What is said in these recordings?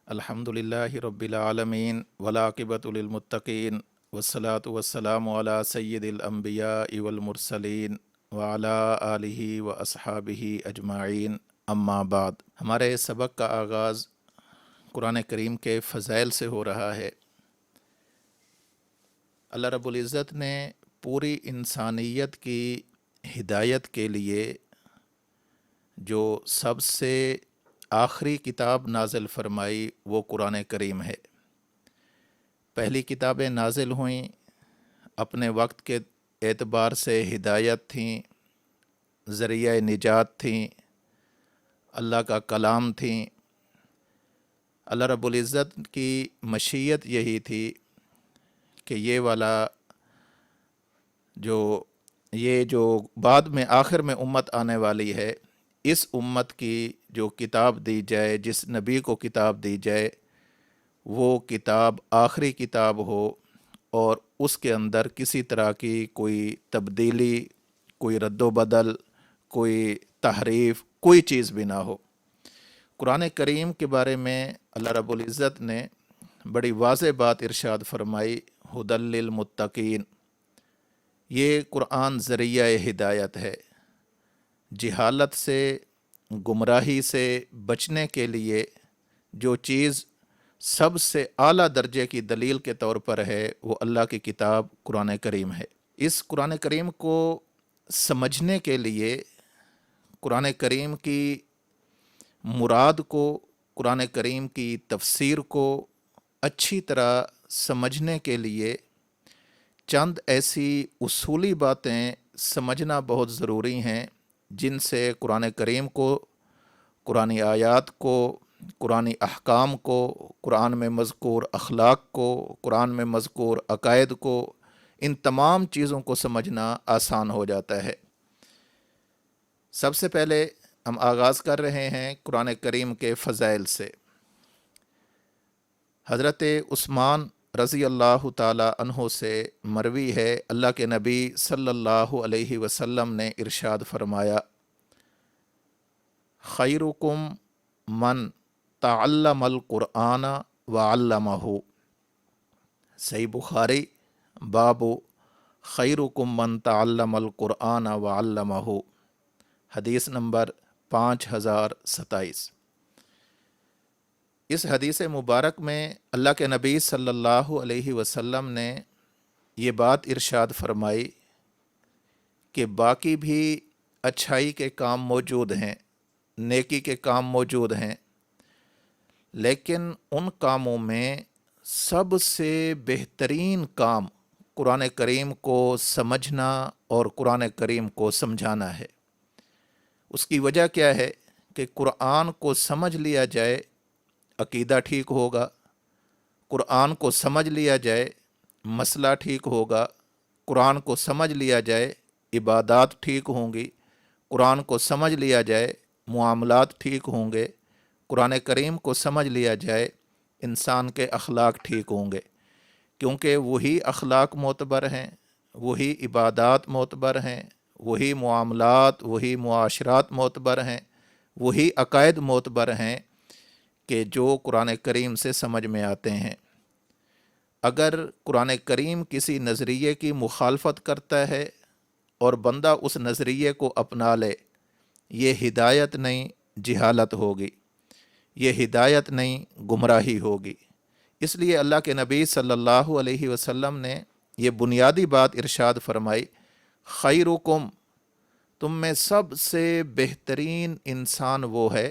الحمدللہ رب العالمین والعاقبۃ للمتقین والصلاة والسلام علی سید الانبیاء والمرسلین وعلی آلہ واصحابہ اجمعین، اما بعد۔ ہمارے سبق کا آغاز قرآن کریم کے فضائل سے ہو رہا ہے۔ اللہ رب العزت نے پوری انسانیت کی ہدایت کے لیے جو سب سے آخری کتاب نازل فرمائی وہ قرآن کریم ہے۔ پہلی کتابیں نازل ہوئیں، اپنے وقت کے اعتبار سے ہدایت تھیں، ذریعہ نجات تھیں، اللہ کا کلام تھیں۔ اللہ رب العزت کی مشیت یہی تھی کہ یہ جو بعد میں آخر میں امت آنے والی ہے، اس امت کی جو کتاب دی جائے، جس نبی کو کتاب دی جائے، وہ کتاب آخری کتاب ہو اور اس کے اندر کسی طرح کی کوئی تبدیلی، کوئی رد و بدل، کوئی تحریف، کوئی چیز بھی نہ ہو۔ قرآن کریم کے بارے میں اللہ رب العزت نے بڑی واضح بات ارشاد فرمائی، ھدی للمتقین۔ یہ قرآن ذریعہ ہدایت ہے۔ جہالت سے، گمراہی سے بچنے کے لیے جو چیز سب سے اعلیٰ درجے کی دلیل کے طور پر ہے وہ اللہ کی کتاب قرآن کریم ہے۔ اس قرآن کریم کو سمجھنے کے لیے، قرآن کریم کی مراد کو، قرآن کریم کی تفسیر کو اچھی طرح سمجھنے کے لیے چند ایسی اصولی باتیں سمجھنا بہت ضروری ہیں، جن سے قرآن کریم کو، قرآنی آیات کو، قرآنی احکام کو، قرآن میں مذکور اخلاق کو، قرآن میں مذکور عقائد کو، ان تمام چیزوں کو سمجھنا آسان ہو جاتا ہے۔ سب سے پہلے ہم آغاز کر رہے ہیں قرآن کریم کے فضائل سے۔ حضرت عثمان رضی اللہ تعالی عنہ سے مروی ہے، اللہ کے نبی صلی اللہ علیہ وسلم نے ارشاد فرمایا، خیرکم من تعلم القرآن وعلمہ۔ صحیح بخاری، باب خیرکم من تعلم القرآن وعلمہ، حدیث نمبر 5027۔ اس حدیث مبارک میں اللہ کے نبی صلی اللہ علیہ وسلم نے یہ بات ارشاد فرمائی کہ باقی بھی اچھائی کے کام موجود ہیں، نیکی کے کام موجود ہیں، لیکن ان کاموں میں سب سے بہترین کام قرآن کریم کو سمجھنا اور قرآن کریم کو سمجھانا ہے۔ اس کی وجہ کیا ہے کہ قرآن کو سمجھ لیا جائے، عقیدہ ٹھیک ہوگا، قرآن کو سمجھ لیا جائے، مسئلہ ٹھیک ہوگا، قرآن کو سمجھ لیا جائے، عبادات ٹھیک ہوں گی، قرآن کو سمجھ لیا جائے، معاملات ٹھیک ہوں گے، قرآن کریم کو سمجھ لیا جائے، انسان کے اخلاق ٹھیک ہوں گے، کیونکہ وہی اخلاق معتبر ہیں، وہی عبادات معتبر ہیں، وہی معاملات، وہی معاشرات معتبر ہیں، وہی عقائد معتبر ہیں کہ جو قرآن کریم سے سمجھ میں آتے ہیں۔ اگر قرآن کریم کسی نظریے کی مخالفت کرتا ہے اور بندہ اس نظریے کو اپنا لے، یہ ہدایت نہیں، جہالت ہوگی، یہ ہدایت نہیں، گمراہی ہوگی۔ اس لیے اللہ کے نبی صلی اللہ علیہ وسلم نے یہ بنیادی بات ارشاد فرمائی، خیرکم، تم میں سب سے بہترین انسان وہ ہے،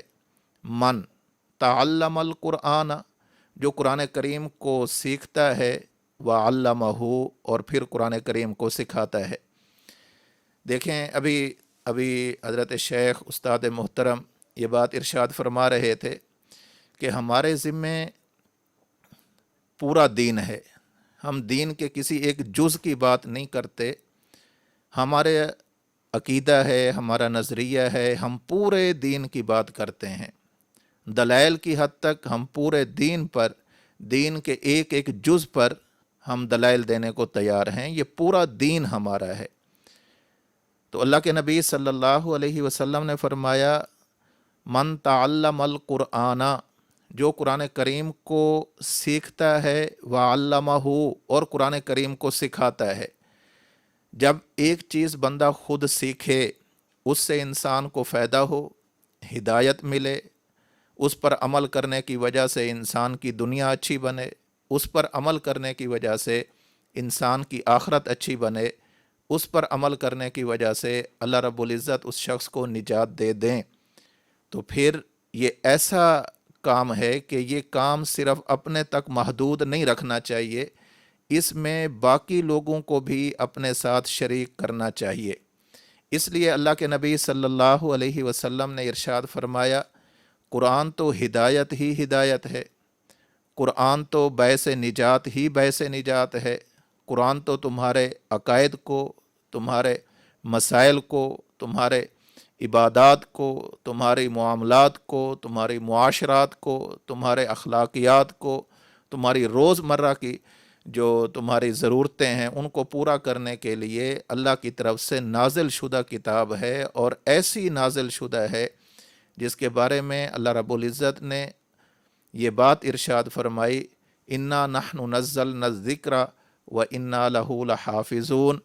من تعلم القرآن، جو قرآن کریم کو سیکھتا ہے، وعلمہ، اور پھر قرآن کریم کو سکھاتا ہے۔ دیکھیں، ابھی حضرت شیخ استاد محترم یہ بات ارشاد فرما رہے تھے کہ ہمارے ذمے پورا دین ہے، ہم دین کے کسی ایک جز کی بات نہیں کرتے، ہمارے عقیدہ ہے، ہمارا نظریہ ہے، ہم پورے دین کی بات کرتے ہیں۔ دلائل کی حد تک ہم پورے دین پر، دین کے ایک ایک جز پر ہم دلائل دینے کو تیار ہیں، یہ پورا دین ہمارا ہے۔ تو اللہ کے نبی صلی اللہ علیہ وسلم نے فرمایا، من تعلم القرآن، جو قرآن کریم کو سیکھتا ہے وعلمہ، اور قرآن کریم کو سکھاتا ہے۔ جب ایک چیز بندہ خود سیکھے، اس سے انسان کو فائدہ ہو، ہدایت ملے، اس پر عمل کرنے کی وجہ سے انسان کی دنیا اچھی بنے، اس پر عمل کرنے کی وجہ سے انسان کی آخرت اچھی بنے، اس پر عمل کرنے کی وجہ سے اللہ رب العزت اس شخص کو نجات دے دیں، تو پھر یہ ایسا کام ہے کہ یہ کام صرف اپنے تک محدود نہیں رکھنا چاہیے، اس میں باقی لوگوں کو بھی اپنے ساتھ شریک کرنا چاہیے۔ اس لیے اللہ کے نبی صلی اللہ علیہ وسلم نے ارشاد فرمایا، قرآن تو ہدایت ہی ہدایت ہے، قرآن تو باعث نجات ہی باعث نجات ہے، قرآن تو تمہارے عقائد کو، تمہارے مسائل کو، تمہارے عبادات کو، تمہاری معاملات کو، تمہاری معاشرات کو، تمہارے اخلاقیات کو، تمہاری روزمرہ کی جو تمہاری ضرورتیں ہیں ان کو پورا کرنے کے لیے اللہ کی طرف سے نازل شدہ کتاب ہے، اور ایسی نازل شدہ ہے جس کے بارے میں اللہ رب العزت نے یہ بات ارشاد فرمائی، انا نحن نزلنا الذکر و انا لہ لحافظون،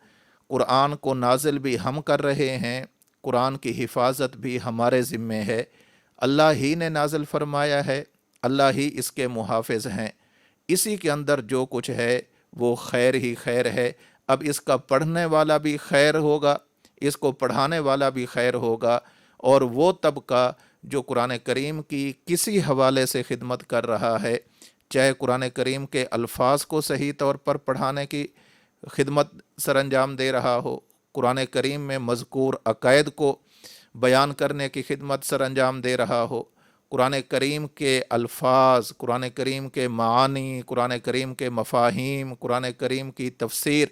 قرآن کو نازل بھی ہم کر رہے ہیں، قرآن کی حفاظت بھی ہمارے ذمے ہے، اللہ ہی نے نازل فرمایا ہے، اللہ ہی اس کے محافظ ہیں، اسی کے اندر جو کچھ ہے وہ خیر ہی خیر ہے۔ اب اس کا پڑھنے والا بھی خیر ہوگا، اس کو پڑھانے والا بھی خیر ہوگا، اور وہ طبقہ جو قرآن کریم کی کسی حوالے سے خدمت کر رہا ہے، چاہے قرآن کریم کے الفاظ کو صحیح طور پر پڑھانے کی خدمت سر انجام دے رہا ہو، قرآن کریم میں مذکور عقائد کو بیان کرنے کی خدمت سر انجام دے رہا ہو، قرآن کریم کے الفاظ، قرآن کریم کے معانی، قرآن کریم کے مفاہیم، قرآن کریم کی تفسیر،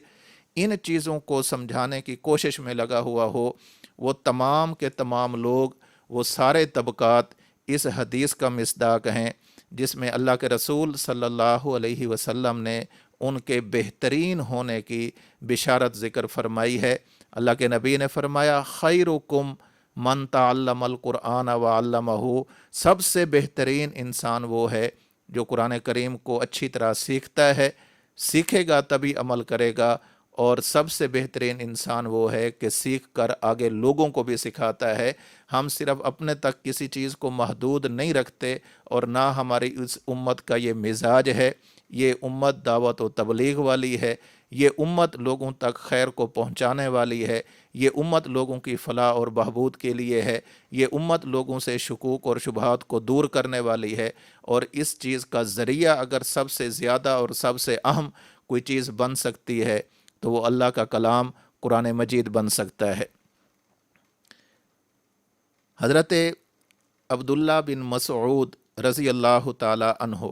ان چیزوں کو سمجھانے کی کوشش میں لگا ہوا ہو، وہ تمام کے تمام لوگ، وہ سارے طبقات اس حدیث کا مصداق ہیں جس میں اللہ کے رسول صلی اللہ علیہ وسلم نے ان کے بہترین ہونے کی بشارت ذکر فرمائی ہے۔ اللہ کے نبی نے فرمایا، خیرکم من تعلم القرآن وعلمہ، سب سے بہترین انسان وہ ہے جو قرآن کریم کو اچھی طرح سیکھتا ہے، سیکھے گا تبھی عمل کرے گا، اور سب سے بہترین انسان وہ ہے کہ سیکھ کر آگے لوگوں کو بھی سکھاتا ہے۔ ہم صرف اپنے تک کسی چیز کو محدود نہیں رکھتے، اور نہ ہماری اس امت کا یہ مزاج ہے۔ یہ امت دعوت و تبلیغ والی ہے، یہ امت لوگوں تک خیر کو پہنچانے والی ہے، یہ امت لوگوں کی فلاح اور بہبود کے لیے ہے، یہ امت لوگوں سے شکوک اور شبہات کو دور کرنے والی ہے، اور اس چیز کا ذریعہ اگر سب سے زیادہ اور سب سے اہم کوئی چیز بن سکتی ہے تو وہ اللہ کا کلام قرآن مجید بن سکتا ہے۔ حضرت عبداللہ بن مسعود رضی اللہ تعالی عنہ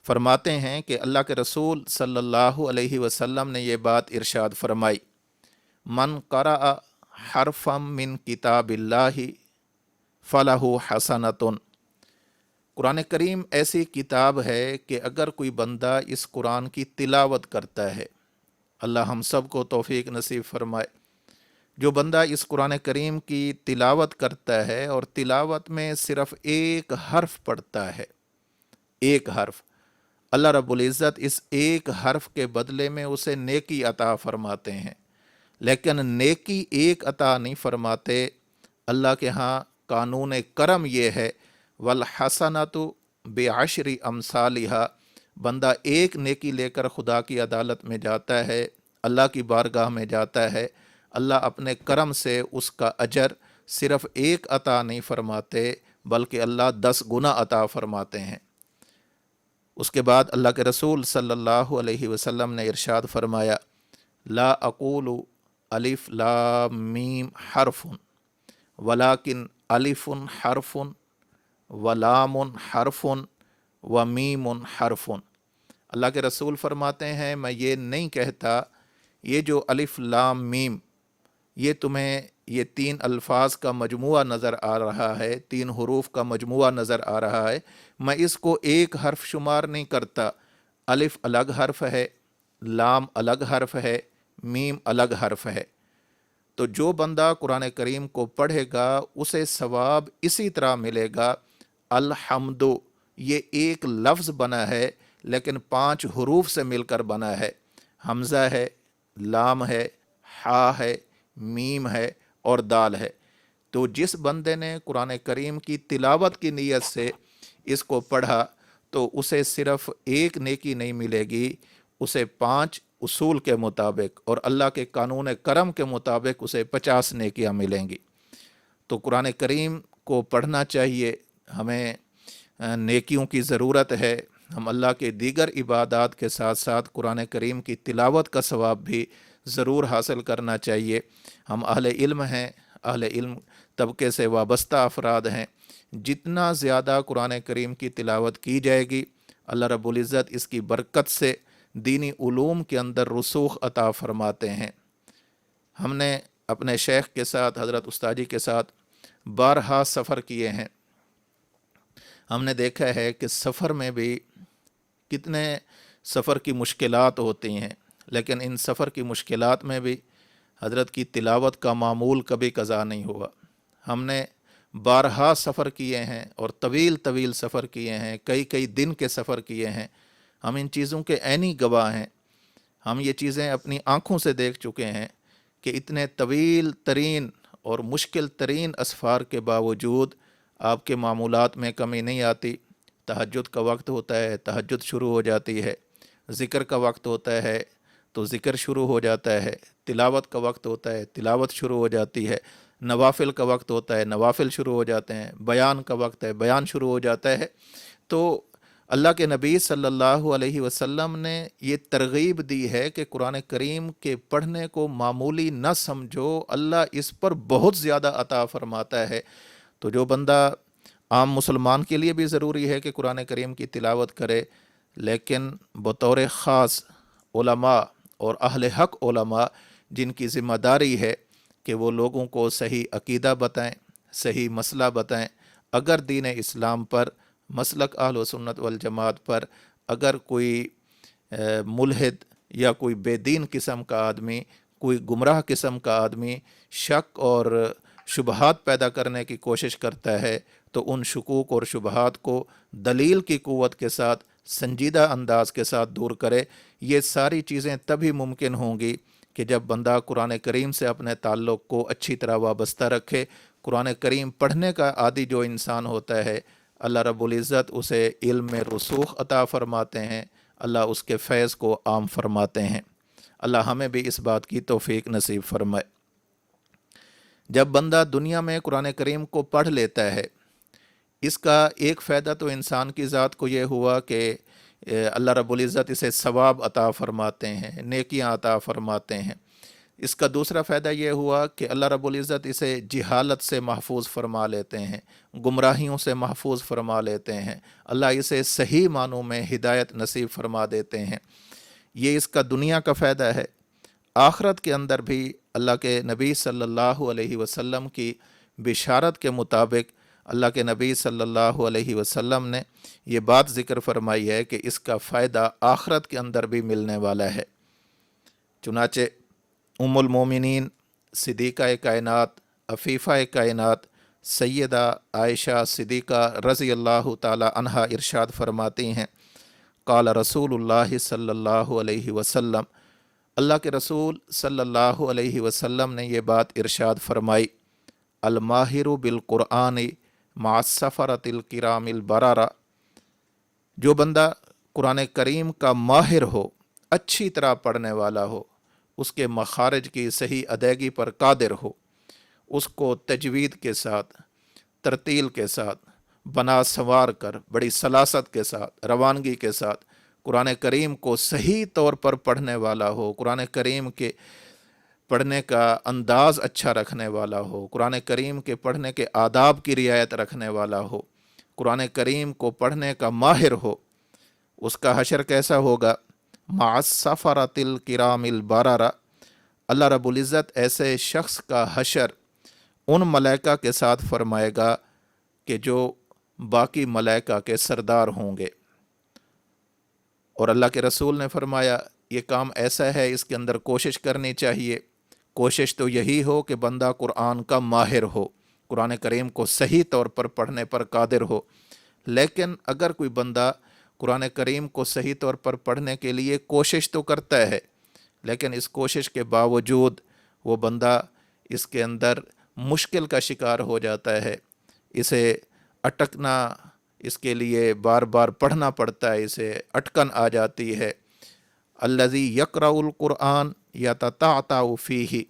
فرماتے ہیں کہ اللہ کے رسول صلی اللہ علیہ وسلم نے یہ بات ارشاد فرمائی، من قرأ حرفا من کتاب اللہ فلہ حسنۃ، قرآن کریم ایسی کتاب ہے کہ اگر کوئی بندہ اس قرآن کی تلاوت کرتا ہے، اللہ ہم سب کو توفیق نصیب فرمائے، جو بندہ اس قرآن کریم کی تلاوت کرتا ہے اور تلاوت میں صرف ایک حرف پڑھتا ہے، ایک حرف، اللہ رب العزت اس ایک حرف کے بدلے میں اسے نیکی عطا فرماتے ہیں، لیکن نیکی ایک عطا نہیں فرماتے، اللہ کے ہاں قانون کرم یہ ہے، وَالْحَسَنَةُ بِعَشْرِ أَمْثَالِهَا، بندہ ایک نیکی لے کر خدا کی عدالت میں جاتا ہے، اللہ کی بارگاہ میں جاتا ہے، اللہ اپنے کرم سے اس کا اجر صرف ایک عطا نہیں فرماتے بلکہ اللہ 10 گنا عطا فرماتے ہیں۔ اس کے بعد اللہ کے رسول صلی اللہ علیہ وسلم نے ارشاد فرمایا، لا اقول الف لام میم حرف ولکن الف حرف ولام حرف ومیم حرف، اللہ کے رسول فرماتے ہیں میں یہ نہیں کہتا یہ جو الف لام میم یہ تمہیں یہ 3 الفاظ کا مجموعہ نظر آ رہا ہے، 3 حروف کا مجموعہ نظر آ رہا ہے، میں اس کو ایک حرف شمار نہیں کرتا، الف الگ حرف ہے، لام الگ حرف ہے، میم الگ حرف ہے، تو جو بندہ قرآن کریم کو پڑھے گا اسے ثواب اسی طرح ملے گا، الحمدو، یہ ایک لفظ بنا ہے لیکن 5 حروف سے مل کر بنا ہے۔ حمزہ ہے، لام ہے، ہا ہے، میم ہے اور دال ہے۔ تو جس بندے نے قرآن کریم کی تلاوت کی نیت سے اس کو پڑھا تو اسے صرف ایک نیکی نہیں ملے گی، اسے 5 اصول کے مطابق اور اللہ کے قانون کرم کے مطابق اسے 50 نیکیاں ملیں گی۔ تو قرآن کریم کو پڑھنا چاہیے، ہمیں نیکیوں کی ضرورت ہے۔ ہم اللہ کے دیگر عبادات کے ساتھ ساتھ قرآن کریم کی تلاوت کا ثواب بھی ضرور حاصل کرنا چاہیے۔ ہم اہل علم ہیں، اہل علم طبقے سے وابستہ افراد ہیں، جتنا زیادہ قرآن کریم کی تلاوت کی جائے گی اللہ رب العزت اس کی برکت سے دینی علوم کے اندر رسوخ عطا فرماتے ہیں۔ ہم نے اپنے شیخ کے ساتھ، حضرت استاجی کے ساتھ بارہا سفر کیے ہیں۔ ہم نے دیکھا ہے کہ سفر میں بھی کتنے سفر کی مشکلات ہوتی ہیں، لیکن ان سفر کی مشکلات میں بھی حضرت کی تلاوت کا معمول کبھی قضا نہیں ہوا۔ ہم نے بارہا سفر کیے ہیں اور طویل طویل سفر کیے ہیں، کئی دن کے سفر کیے ہیں۔ ہم ان چیزوں کے عینی گواہ ہیں۔ ہم یہ چیزیں اپنی آنکھوں سے دیکھ چکے ہیں کہ اتنے طویل ترین اور مشکل ترین اسفار کے باوجود آپ کے معمولات میں کمی نہیں آتی۔ تہجد کا وقت ہوتا ہے، تہجد شروع ہو جاتی ہے، ذکر کا وقت ہوتا ہے تو ذکر شروع ہو جاتا ہے، تلاوت کا وقت ہوتا ہے، تلاوت شروع ہو جاتی ہے، نوافل کا وقت ہوتا ہے، نوافل شروع ہو جاتے ہیں، بیان کا وقت ہے، بیان شروع ہو جاتا ہے۔ تو اللہ کے نبی صلی اللہ علیہ وسلم نے یہ ترغیب دی ہے کہ قرآن کریم کے پڑھنے کو معمولی نہ سمجھو، اللہ اس پر بہت زیادہ عطا فرماتا ہے۔ تو جو بندہ، عام مسلمان کے لیے بھی ضروری ہے کہ قرآن کریم کی تلاوت کرے، لیکن بطور خاص علماء اور اہل حق علماء جن کی ذمہ داری ہے کہ وہ لوگوں کو صحیح عقیدہ بتائیں، صحیح مسئلہ بتائیں۔ اگر دین اسلام پر، مسلک اہل و سنت والجماعت پر اگر کوئی ملحد یا کوئی بے دین قسم کا آدمی، کوئی گمراہ قسم کا آدمی شک اور شبہات پیدا کرنے کی کوشش کرتا ہے تو ان شکوک اور شبہات کو دلیل کی قوت کے ساتھ، سنجیدہ انداز کے ساتھ دور کرے۔ یہ ساری چیزیں تبھی ممکن ہوں گی کہ جب بندہ قرآن کریم سے اپنے تعلق کو اچھی طرح وابستہ رکھے۔ قرآن کریم پڑھنے کا عادی جو انسان ہوتا ہے، اللہ رب العزت اسے علم میں رسوخ عطا فرماتے ہیں، اللہ اس کے فیض کو عام فرماتے ہیں۔ اللہ ہمیں بھی اس بات کی توفیق نصیب فرمائے۔ جب بندہ دنیا میں قرآن کریم کو پڑھ لیتا ہے، اس کا ایک فائدہ تو انسان کی ذات کو یہ ہوا کہ اللہ رب العزت اسے ثواب عطا فرماتے ہیں، نیکیاں عطا فرماتے ہیں۔ اس کا دوسرا فائدہ یہ ہوا کہ اللہ رب العزت اسے جہالت سے محفوظ فرما لیتے ہیں، گمراہیوں سے محفوظ فرما لیتے ہیں، اللہ اسے صحیح معنوں میں ہدایت نصیب فرما دیتے ہیں۔ یہ اس کا دنیا کا فائدہ ہے۔ آخرت کے اندر بھی اللہ کے نبی صلی اللہ علیہ وسلم کی بشارت کے مطابق اللہ کے نبی صلی اللہ علیہ وسلم نے یہ بات ذکر فرمائی ہے کہ اس کا فائدہ آخرت کے اندر بھی ملنے والا ہے۔ چنانچہ ام المومنین صدیقہ کائنات، عفیفہ کائنات سیدہ عائشہ صدیقہ رضی اللہ تعالی عنہا ارشاد فرماتی ہیں، قال رسول اللہ صلی اللہ علیہ وسلم، اللہ کے رسول صلی اللہ علیہ وسلم نے یہ بات ارشاد فرمائی، الماہر بالقرآن مع السفرۃ الکرام البررہ، جو بندہ قرآن کریم کا ماہر ہو، اچھی طرح پڑھنے والا ہو، اس کے مخارج کی صحیح ادائیگی پر قادر ہو، اس کو تجوید کے ساتھ، ترتیل کے ساتھ، بنا سنوار کر بڑی سلاست کے ساتھ، روانگی کے ساتھ قرآن کریم کو صحیح طور پر پڑھنے والا ہو، قرآن کریم کے پڑھنے کا انداز اچھا رکھنے والا ہو، قرآن کریم کے پڑھنے کے آداب کی رعایت رکھنے والا ہو، قرآن کریم کو پڑھنے کا ماہر ہو، اس کا حشر کیسا ہوگا؟ مع السفرۃ الکرام البررہ، اللہ رب العزت ایسے شخص کا حشر ان ملائکہ کے ساتھ فرمائے گا کہ جو باقی ملائکہ کے سردار ہوں گے۔ اور اللہ کے رسول نے فرمایا یہ کام ایسا ہے، اس کے اندر کوشش کرنی چاہیے۔ کوشش تو یہی ہو کہ بندہ قرآن کا ماہر ہو، قرآن کریم کو صحیح طور پر پڑھنے پر قادر ہو۔ لیکن اگر کوئی بندہ قرآن کریم کو صحیح طور پر پڑھنے کے لیے کوشش تو کرتا ہے، لیکن اس کوشش کے باوجود وہ بندہ اس کے اندر مشکل کا شکار ہو جاتا ہے، اسے اٹکنا، اس کے لیے بار بار پڑھنا پڑتا ہے، اسے اٹکن آ جاتی ہے۔ الذی یقرأ القرآن یتتعتع فیہ،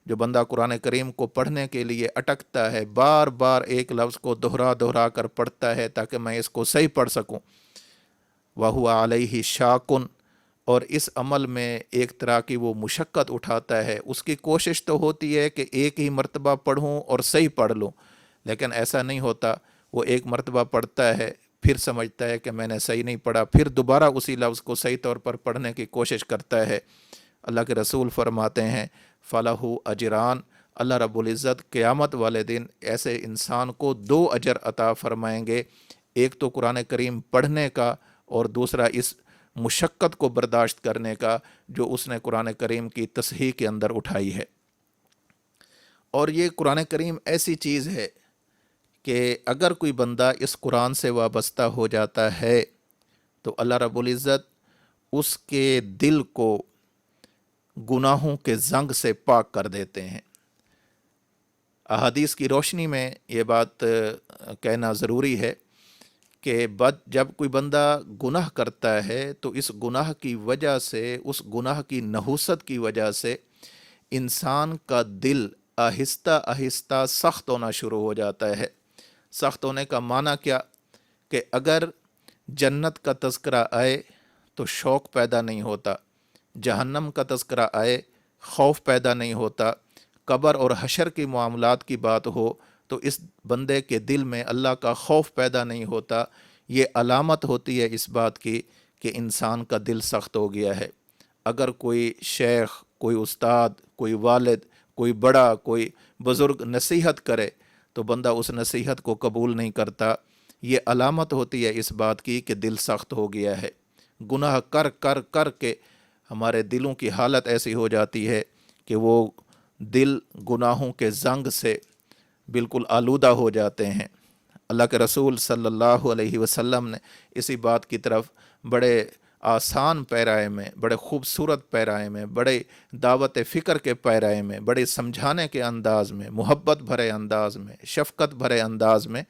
جو بندہ قرآن کریم کو پڑھنے کے لیے اٹکتا ہے، بار بار ایک لفظ کو دہرا کر پڑھتا ہے تاکہ میں اس کو صحیح پڑھ سکوں، وَهُوَ عَلَيْهِ شَاقٌ، اور اس عمل میں ایک طرح کی وہ مشقت اٹھاتا ہے۔ اس کی کوشش تو ہوتی ہے کہ ایک ہی مرتبہ پڑھوں اور صحیح پڑھ لوں، لیکن ایسا نہیں ہوتا۔ وہ ایک مرتبہ پڑھتا ہے، پھر سمجھتا ہے کہ میں نے صحیح نہیں پڑھا، پھر دوبارہ اسی لفظ کو صحیح طور پر پڑھنے کی کوشش کرتا ہے۔ اللہ کے رسول فرماتے ہیں فَلَهُ اجران، اللہ رب العزت قیامت والے دن ایسے انسان کو 2 اجر عطا فرمائیں گے، ایک تو قرآن کریم پڑھنے کا، اور دوسرا اس مشقت کو برداشت کرنے کا جو اس نے قرآن کریم کی تصحیح کے اندر اٹھائی ہے۔ اور یہ قرآن کریم ایسی چیز ہے کہ اگر کوئی بندہ اس قرآن سے وابستہ ہو جاتا ہے تو اللہ رب العزت اس کے دل کو گناہوں کے زنگ سے پاک کر دیتے ہیں۔ احادیث کی روشنی میں یہ بات کہنا ضروری ہے کہ جب کوئی بندہ گناہ کرتا ہے تو اس گناہ کی وجہ سے، اس گناہ کی نحوست کی وجہ سے انسان کا دل آہستہ آہستہ سخت ہونا شروع ہو جاتا ہے۔ سخت ہونے کا معنی کیا؟ کہ اگر جنت کا تذکرہ آئے تو شوق پیدا نہیں ہوتا، جہنم کا تذکرہ آئے خوف پیدا نہیں ہوتا، قبر اور حشر کی معاملات کی بات ہو تو اس بندے کے دل میں اللہ کا خوف پیدا نہیں ہوتا۔ یہ علامت ہوتی ہے اس بات کی کہ انسان کا دل سخت ہو گیا ہے۔ اگر کوئی شیخ، کوئی استاد، کوئی والد، کوئی بڑا، کوئی بزرگ نصیحت کرے تو بندہ اس نصیحت کو قبول نہیں کرتا، یہ علامت ہوتی ہے اس بات کی کہ دل سخت ہو گیا ہے۔ گناہ کر کر کر کے ہمارے دلوں کی حالت ایسی ہو جاتی ہے کہ وہ دل گناہوں کے زنگ سے بالکل آلودہ ہو جاتے ہیں۔ اللہ کے رسول صلی اللہ علیہ وسلم نے اسی بات کی طرف بڑے آسان پیرائے میں، بڑے خوبصورت پیرائے میں، بڑے دعوت فکر کے پیرائے میں، بڑے سمجھانے کے انداز میں، محبت بھرے انداز میں، شفقت بھرے انداز میں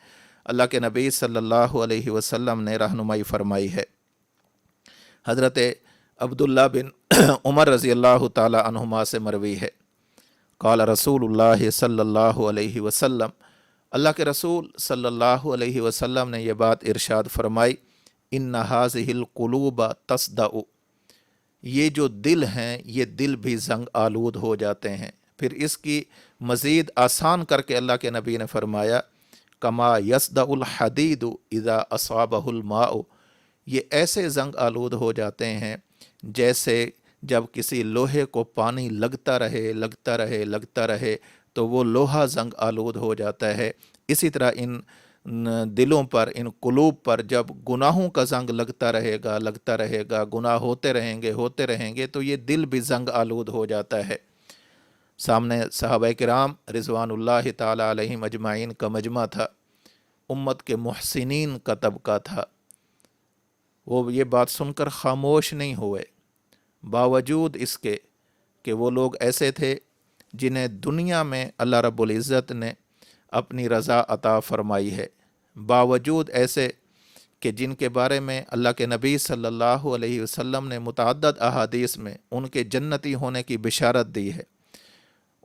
اللہ کے نبی صلی اللہ علیہ وسلم نے رہنمائی فرمائی ہے۔ حضرت عبداللہ بن عمر رضی اللہ تعالی عنہما سے مروی ہے، قال رسول اللہ صلی اللہ علیہ وسلم، اللہ کے رسول صلی اللہ علیہ وسلم نے یہ بات ارشاد فرمائی، ان هذه القلوب تصدع، یہ جو دل ہیں یہ دل بھی زنگ آلود ہو جاتے ہیں۔ پھر اس کی مزید آسان کر کے اللہ کے نبی نے فرمایا کما یصدع الحدید اذا اصابہ الماء، یہ ایسے زنگ آلود ہو جاتے ہیں جیسے جب کسی لوہے کو پانی لگتا رہے لگتا رہے لگتا رہے تو وہ لوہا زنگ آلود ہو جاتا ہے۔ اسی طرح ان دلوں پر، ان قلوب پر جب گناہوں کا زنگ لگتا رہے گا، گناہ ہوتے رہیں گے تو یہ دل بھی زنگ آلود ہو جاتا ہے۔ سامنے صحابہ کرام رضوان اللہ تعالی علیہم اجمعین کا مجمع تھا، امت کے محسنین کا طبقہ تھا، وہ یہ بات سن کر خاموش نہیں ہوئے، باوجود اس کے کہ وہ لوگ ایسے تھے جنہیں دنیا میں اللہ رب العزت نے اپنی رضا عطا فرمائی ہے، باوجود ایسے کہ جن کے بارے میں اللہ کے نبی صلی اللہ علیہ وسلم نے متعدد احادیث میں ان کے جنتی ہونے کی بشارت دی ہے،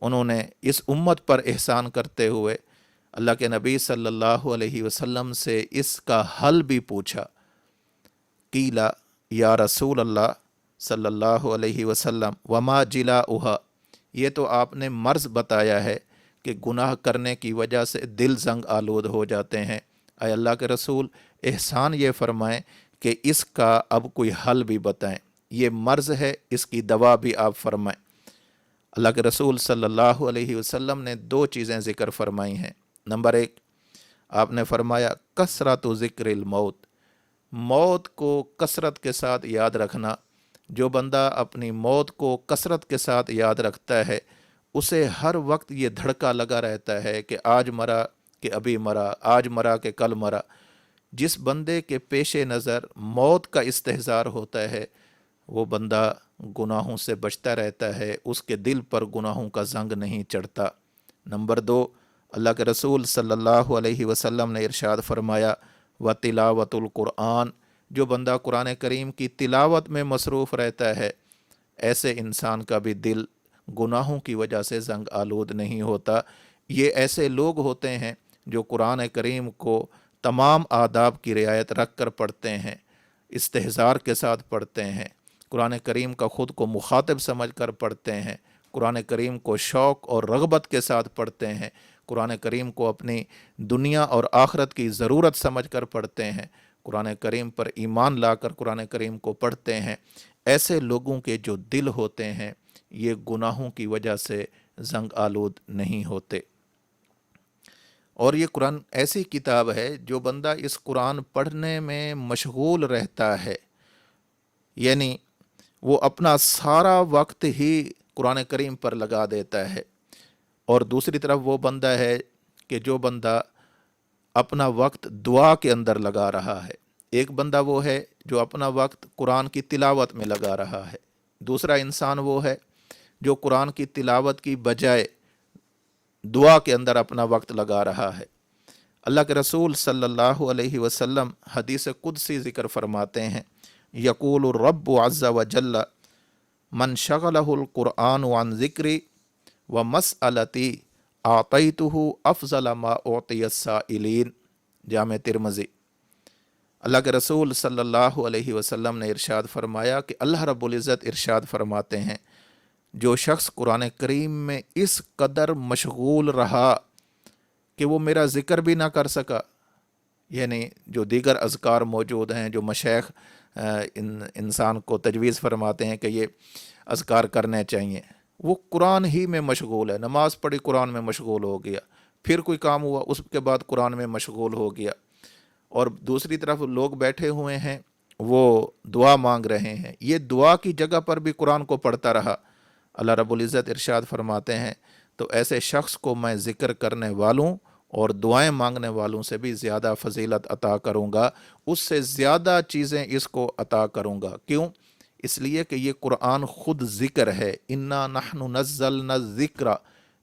انہوں نے اس امت پر احسان کرتے ہوئے اللہ کے نبی صلی اللہ علیہ وسلم سے اس کا حل بھی پوچھا۔ قیل یا رسول اللہ صلی اللہ علیہ وسلم وما جلاؤھا، یہ تو آپ نے مرض بتایا ہے کہ گناہ کرنے کی وجہ سے دل زنگ آلود ہو جاتے ہیں، اے اللہ کے رسول احسان یہ فرمائیں کہ اس کا اب کوئی حل بھی بتائیں، یہ مرض ہے اس کی دوا بھی آپ فرمائیں۔ اللہ کے رسول صلی اللہ علیہ وسلم نے 2 چیزیں ذکر فرمائی ہیں۔ نمبر 1، آپ نے فرمایا کثرت ذکر الموت، موت کو کثرت کے ساتھ یاد رکھنا۔ جو بندہ اپنی موت کو کثرت کے ساتھ یاد رکھتا ہے اسے ہر وقت یہ دھڑکا لگا رہتا ہے کہ آج مرا کہ ابھی مرا، آج مرا کہ کل مرا۔ جس بندے کے پیش نظر موت کا استحضار ہوتا ہے وہ بندہ گناہوں سے بچتا رہتا ہے، اس کے دل پر گناہوں کا زنگ نہیں چڑھتا۔ نمبر 2، اللہ کے رسول صلی اللہ علیہ وسلم نے ارشاد فرمایا وَتِلَاوَةُ القرآن، جو بندہ قرآن کریم کی تلاوت میں مصروف رہتا ہے ایسے انسان کا بھی دل گناہوں کی وجہ سے زنگ آلود نہیں ہوتا۔ یہ ایسے لوگ ہوتے ہیں جو قرآن کریم کو تمام آداب کی رعایت رکھ کر پڑھتے ہیں، استحضار کے ساتھ پڑھتے ہیں، قرآن کریم کا خود کو مخاطب سمجھ کر پڑھتے ہیں، قرآن کریم کو شوق اور رغبت کے ساتھ پڑھتے ہیں، قرآن کریم کو اپنی دنیا اور آخرت کی ضرورت سمجھ کر پڑھتے ہیں، قرآن کریم پر ایمان لا کر قرآن کریم کو پڑھتے ہیں۔ ایسے لوگوں کے جو دل ہوتے ہیں یہ گناہوں کی وجہ سے زنگ آلود نہیں ہوتے۔ اور یہ قرآن ایسی کتاب ہے جو بندہ اس قرآن پڑھنے میں مشغول رہتا ہے، یعنی وہ اپنا سارا وقت ہی قرآن کریم پر لگا دیتا ہے۔ اور دوسری طرف وہ بندہ ہے کہ جو بندہ اپنا وقت دعا کے اندر لگا رہا ہے۔ ایک بندہ وہ ہے جو اپنا وقت قرآن کی تلاوت میں لگا رہا ہے، دوسرا انسان وہ ہے جو قرآن کی تلاوت کی بجائے دعا کے اندر اپنا وقت لگا رہا ہے۔ اللہ کے رسول صلی اللہ علیہ وسلم حدیث قدسی ذکر فرماتے ہیں یقول الرب عز وجل من شغلہ القرآن عن ذکری ومسألتی اعطیتہ افضل ما اعطی السائلین، جامع ترمذی۔ اللہ کے رسول صلی اللہ علیہ وسلم نے ارشاد فرمایا کہ اللہ رب العزت ارشاد فرماتے ہیں جو شخص قرآن کریم میں اس قدر مشغول رہا کہ وہ میرا ذکر بھی نہ کر سکا، یعنی جو دیگر اذکار موجود ہیں جو مشائخ انسان کو تجویز فرماتے ہیں کہ یہ اذکار کرنے چاہیے، وہ قرآن ہی میں مشغول ہے، نماز پڑھی قرآن میں مشغول ہو گیا، پھر کوئی کام ہوا اس کے بعد قرآن میں مشغول ہو گیا، اور دوسری طرف لوگ بیٹھے ہوئے ہیں وہ دعا مانگ رہے ہیں، یہ دعا کی جگہ پر بھی قرآن کو پڑھتا رہا۔ اللہ رب العزت ارشاد فرماتے ہیں تو ایسے شخص کو میں ذکر کرنے والوں اور دعائیں مانگنے والوں سے بھی زیادہ فضیلت عطا کروں گا، اس سے زیادہ چیزیں اس کو عطا کروں گا۔ کیوں؟ اس لیے کہ یہ قرآن خود ذکر ہے، انا نحن نزلنا الذکر،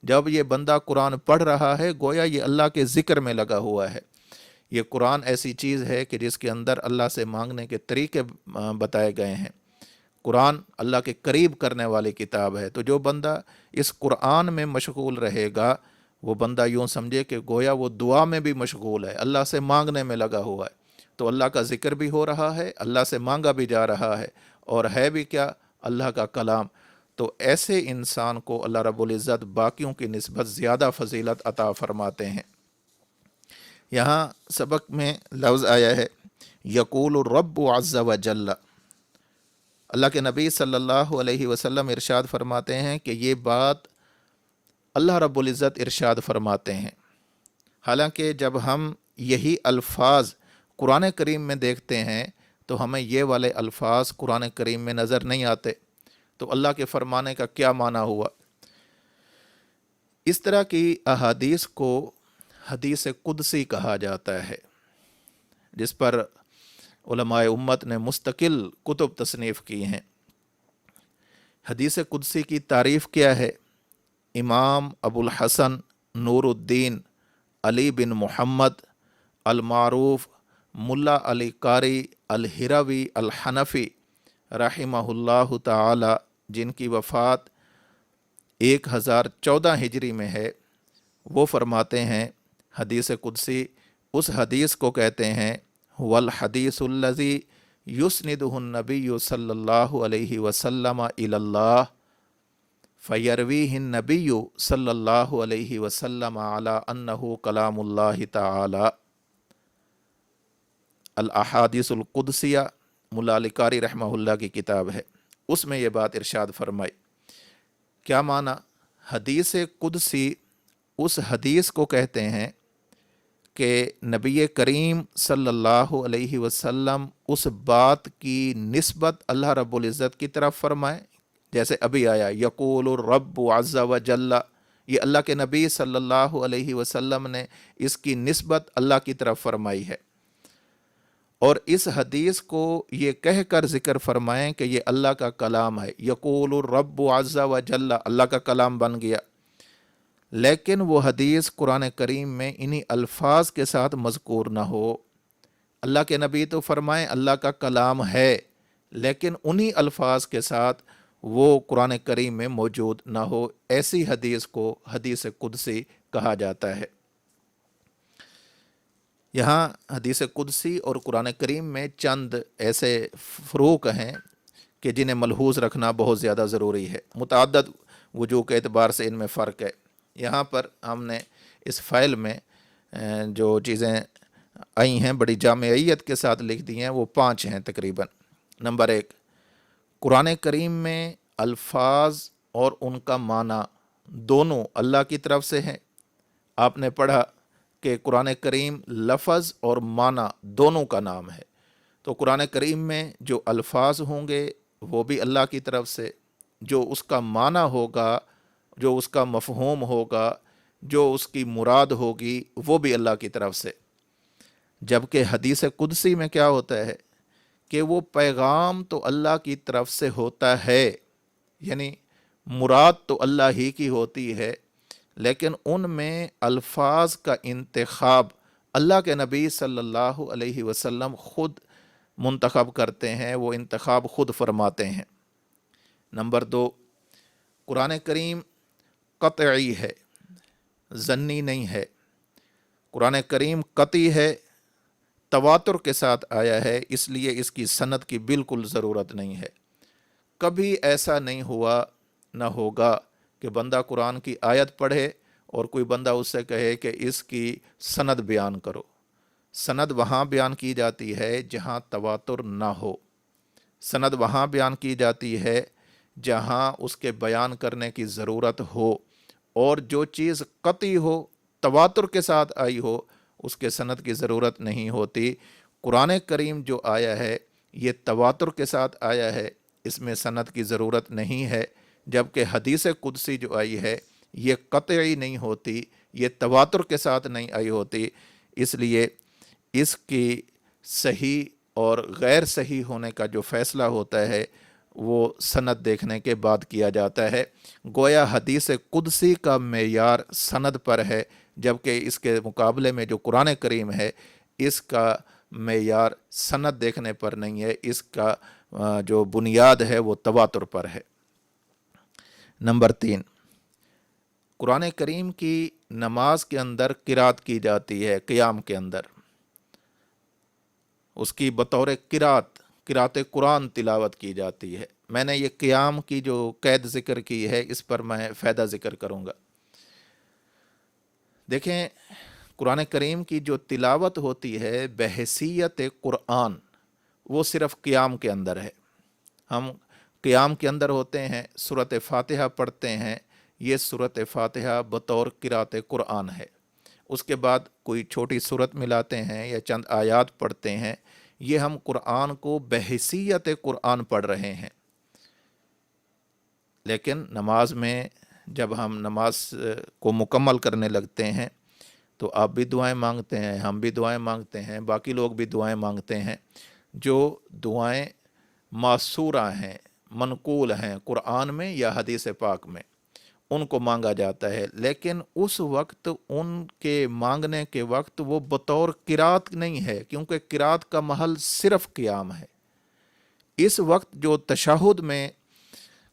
جب یہ بندہ قرآن پڑھ رہا ہے گویا یہ اللہ کے ذکر میں لگا ہوا ہے۔ یہ قرآن ایسی چیز ہے کہ جس کے اندر اللہ سے مانگنے کے طریقے بتائے گئے ہیں۔ قرآن اللہ کے قریب کرنے والی کتاب ہے، تو جو بندہ اس قرآن میں مشغول رہے گا وہ بندہ یوں سمجھے کہ گویا وہ دعا میں بھی مشغول ہے، اللہ سے مانگنے میں لگا ہوا ہے، تو اللہ کا ذکر بھی ہو رہا ہے، اللہ سے مانگا بھی جا رہا ہے، اور ہے بھی کیا؟ اللہ کا کلام۔ تو ایسے انسان کو اللہ رب العزت باقیوں کی نسبت زیادہ فضیلت عطا فرماتے ہیں۔ یہاں سبق میں لفظ آیا ہے یقول الرب عز وجل، اللہ کے نبی صلی اللہ علیہ وسلم ارشاد فرماتے ہیں کہ یہ بات اللہ رب العزت ارشاد فرماتے ہیں۔ حالانکہ جب ہم یہی الفاظ قرآن کریم میں دیکھتے ہیں تو ہمیں یہ والے الفاظ قرآن کریم میں نظر نہیں آتے، تو اللہ کے فرمانے کا کیا معنی ہوا؟ اس طرح کی احادیث کو حدیث قدسی کہا جاتا ہے، جس پر علماء امت نے مستقل کتب تصنیف کی ہیں۔ حدیث قدسی کی تعریف کیا ہے؟ امام ابو الحسن نور الدین علی بن محمد المعروف ملا علی قاری الہروی الحنفی رحمہ اللہ تعالی، جن کی وفات 1014 ہجری میں ہے، وہ فرماتے ہیں حدیث قدسی اس حدیث کو کہتے ہیں والحدیث الذی یسندہ النبی صلی اللہ علیہ وسلم الی اللہ فیرویہ النبی صلی اللہ علیہ وسلم علی انہ کلام اللہ تعالی۔ الاحادیث القدسیہ ملا علی قاری رحمہ اللہ کی کتاب ہے، اس میں یہ بات ارشاد فرمائی۔ کیا معنی؟ حدیث قدسی اس حدیث کو کہتے ہیں کہ نبی کریم صلی اللہ علیہ وسلم اس بات کی نسبت اللہ رب العزت کی طرف فرمائیں، جیسے ابھی آیا یقول الرب عز وجل، یہ اللہ کے نبی صلی اللہ علیہ وسلم نے اس کی نسبت اللہ کی طرف فرمائی ہے۔ اور اس حدیث کو یہ کہہ کر ذکر فرمائیں کہ یہ اللہ کا کلام ہے، یقول الرب عز و جل، اللہ کا کلام بن گیا، لیکن وہ حدیث قرآن کریم میں انہی الفاظ کے ساتھ مذکور نہ ہو۔ اللہ کے نبی تو فرمائیں اللہ کا کلام ہے، لیکن انہی الفاظ کے ساتھ وہ قرآن کریم میں موجود نہ ہو، ایسی حدیث کو حدیث قدسی کہا جاتا ہے۔ یہاں حدیث قدسی اور قرآن کریم میں چند ایسے فروق ہیں کہ جنہیں ملحوظ رکھنا بہت زیادہ ضروری ہے۔ متعدد وجوہ کے اعتبار سے ان میں فرق ہے۔ یہاں پر ہم نے اس فائل میں جو چیزیں آئی ہیں بڑی جامعیت کے ساتھ لکھ دی ہیں، وہ 5 ہیں تقریباً۔ نمبر 1، قرآن کریم میں الفاظ اور ان کا معنی دونوں اللہ کی طرف سے ہیں۔ آپ نے پڑھا کہ قرآن کریم لفظ اور معنی دونوں کا نام ہے، تو قرآن کریم میں جو الفاظ ہوں گے وہ بھی اللہ کی طرف سے، جو اس کا معنی ہوگا، جو اس کا مفہوم ہوگا، جو اس کی مراد ہوگی، وہ بھی اللہ کی طرف سے۔ جبکہ حدیث قدسی میں کیا ہوتا ہے کہ وہ پیغام تو اللہ کی طرف سے ہوتا ہے، یعنی مراد تو اللہ ہی کی ہوتی ہے، لیکن ان میں الفاظ کا انتخاب اللہ کے نبی صلی اللہ علیہ وسلم خود منتخب کرتے ہیں، وہ انتخاب خود فرماتے ہیں۔ نمبر 2، قرآن کریم قطعی ہے، ظنی نہیں ہے۔ قرآن کریم قطعی ہے، تواتر کے ساتھ آیا ہے، اس لیے اس کی سند کی بالکل ضرورت نہیں ہے۔ کبھی ایسا نہیں ہوا، نہ ہوگا کہ بندہ قرآن کی آیت پڑھے اور کوئی بندہ اس سے کہے کہ اس کی سند بیان کرو۔ سند وہاں بیان کی جاتی ہے جہاں تواتر نہ ہو، سند وہاں بیان کی جاتی ہے جہاں اس کے بیان کرنے کی ضرورت ہو، اور جو چیز قطعی ہو، تواتر کے ساتھ آئی ہو، اس کے سند کی ضرورت نہیں ہوتی۔ قرآن کریم جو آیا ہے یہ تواتر کے ساتھ آیا ہے، اس میں سند کی ضرورت نہیں ہے، جبکہ حدیث قدسی جو آئی ہے یہ قطعی نہیں ہوتی، یہ تواتر کے ساتھ نہیں آئی ہوتی، اس لیے اس کی صحیح اور غیر صحیح ہونے کا جو فیصلہ ہوتا ہے وہ سند دیکھنے کے بعد کیا جاتا ہے۔ گویا حدیث قدسی کا معیار سند پر ہے، جبکہ اس کے مقابلے میں جو قرآن کریم ہے اس کا معیار سند دیکھنے پر نہیں ہے، اس کا جو بنیاد ہے وہ تواتر پر ہے۔ نمبر 3، قرآن کریم کی نماز کے اندر قرات کی جاتی ہے، قیام کے اندر اس کی بطور قرات قرآن تلاوت کی جاتی ہے۔ میں نے یہ قیام کی جو قید ذکر کی ہے اس پر میں فائدہ ذکر کروں گا۔ دیکھیں، قرآن کریم کی جو تلاوت ہوتی ہے بحیثیت قرآن، وہ صرف قیام کے اندر ہے۔ ہم قیام کے اندر ہوتے ہیں، سورۃ فاتحہ پڑھتے ہیں، یہ سورۃ فاتحہ بطور قرات قرآن ہے۔ اس کے بعد کوئی چھوٹی سورت ملاتے ہیں یا چند آیات پڑھتے ہیں، یہ ہم قرآن کو بحیثیت قرآن پڑھ رہے ہیں۔ لیکن نماز میں جب ہم نماز کو مکمل کرنے لگتے ہیں تو آپ بھی دعائیں مانگتے ہیں، ہم بھی دعائیں مانگتے ہیں، باقی لوگ بھی دعائیں مانگتے ہیں۔ جو دعائیں ماثورہ ہیں، منقول ہیں قرآن میں یا حدیث پاک میں، ان کو مانگا جاتا ہے، لیکن اس وقت ان کے مانگنے کے وقت وہ بطور قرات نہیں ہے، کیونکہ قرات کا محل صرف قیام ہے۔ اس وقت جو تشہد میں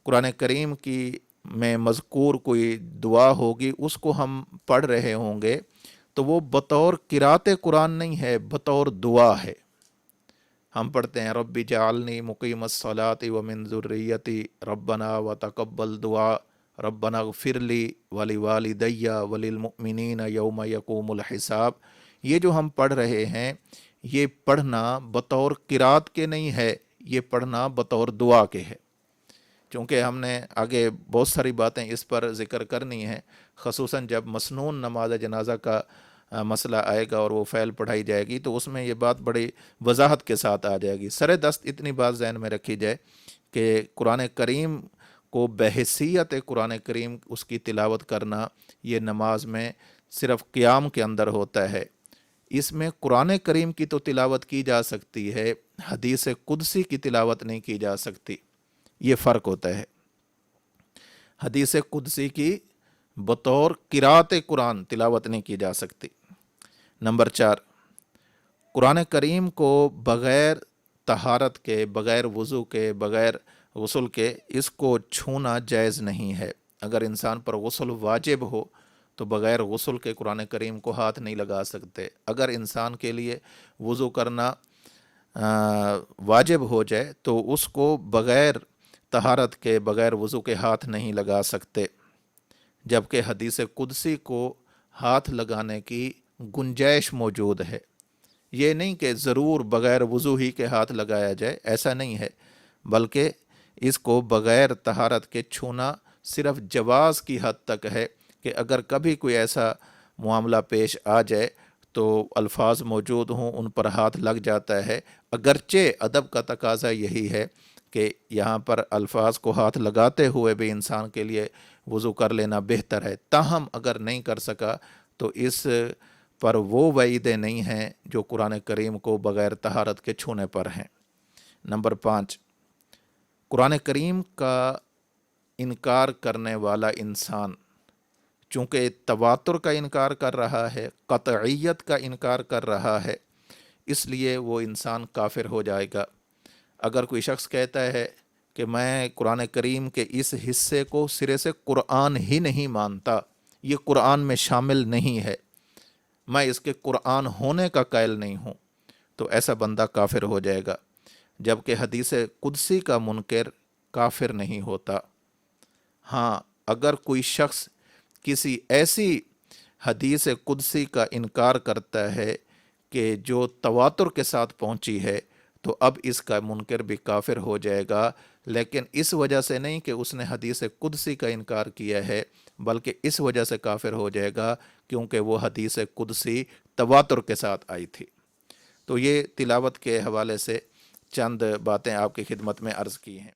قرآن کریم کی میں مذکور کوئی دعا ہوگی اس کو ہم پڑھ رہے ہوں گے تو وہ بطور قرات قرآن نہیں ہے، بطور دعا ہے۔ ہم پڑھتے ہیں رب جعلنی مقیم الصلاۃ ومن ذریتی ربنا وتقبل دعا ربنا اغفر لی ولوالدی وللمؤمنین یوم یقوم الحساب۔ یہ جو ہم پڑھ رہے ہیں یہ پڑھنا بطور قرات کے نہیں ہے، یہ پڑھنا بطور دعا کے ہے۔ چونکہ ہم نے آگے بہت ساری باتیں اس پر ذکر کرنی ہیں، خصوصاً جب مسنون نماز جنازہ کا مسئلہ آئے گا اور وہ فعل پڑھائی جائے گی تو اس میں یہ بات بڑی وضاحت کے ساتھ آ جائے گی۔ سر دست اتنی بات ذہن میں رکھی جائے کہ قرآن کریم کو بحیثیت قرآن کریم اس کی تلاوت کرنا یہ نماز میں صرف قیام کے اندر ہوتا ہے۔ اس میں قرآن کریم کی تو تلاوت کی جا سکتی ہے، حدیث قدسی کی تلاوت نہیں کی جا سکتی، یہ فرق ہوتا ہے۔ حدیث قدسی کی بطور قرات قرآن تلاوت نہیں کی جا سکتی۔ نمبر 4، قرآن کریم کو بغیر طہارت کے، بغیر وضو کے، بغیر غسل کے اس کو چھونا جائز نہیں ہے۔ اگر انسان پر غسل واجب ہو تو بغیر غسل کے قرآن کریم کو ہاتھ نہیں لگا سکتے۔ اگر انسان کے لیے وضو کرنا واجب ہو جائے تو اس کو بغیر طہارت کے، بغیر وضو کے ہاتھ نہیں لگا سکتے، جبکہ حدیث قدسی کو ہاتھ لگانے کی گنجائش موجود ہے۔ یہ نہیں کہ ضرور بغیر وضو ہی کے ہاتھ لگایا جائے، ایسا نہیں ہے، بلکہ اس کو بغیر طہارت کے چھونا صرف جواز کی حد تک ہے کہ اگر کبھی کوئی ایسا معاملہ پیش آ جائے تو الفاظ موجود ہوں، ان پر ہاتھ لگ جاتا ہے، اگرچہ ادب کا تقاضا یہی ہے کہ یہاں پر الفاظ کو ہاتھ لگاتے ہوئے بھی انسان کے لیے وضو کر لینا بہتر ہے، تاہم اگر نہیں کر سکا تو اس پر وہ وعیدیں نہیں ہیں جو قرآن کریم کو بغیر طہارت کے چھونے پر ہیں۔ نمبر 5، قرآن کریم کا انکار کرنے والا انسان چونکہ تواتر کا انکار کر رہا ہے، قطعیت کا انکار کر رہا ہے، اس لیے وہ انسان کافر ہو جائے گا۔ اگر کوئی شخص کہتا ہے کہ میں قرآن کریم کے اس حصے کو سرے سے قرآن ہی نہیں مانتا، یہ قرآن میں شامل نہیں ہے، میں اس کے قرآن ہونے کا قائل نہیں ہوں، تو ایسا بندہ کافر ہو جائے گا، جبکہ حدیث قدسی کا منکر کافر نہیں ہوتا۔ ہاں، اگر کوئی شخص کسی ایسی حدیث قدسی کا انکار کرتا ہے کہ جو تواتر کے ساتھ پہنچی ہے تو اب اس کا منکر بھی کافر ہو جائے گا، لیکن اس وجہ سے نہیں کہ اس نے حدیث قدسی کا انکار کیا ہے، بلکہ اس وجہ سے کافر ہو جائے گا کیونکہ وہ حدیث قدسی تواتر کے ساتھ آئی تھی۔ تو یہ تلاوت کے حوالے سے چند باتیں آپ کی خدمت میں عرض کی ہیں۔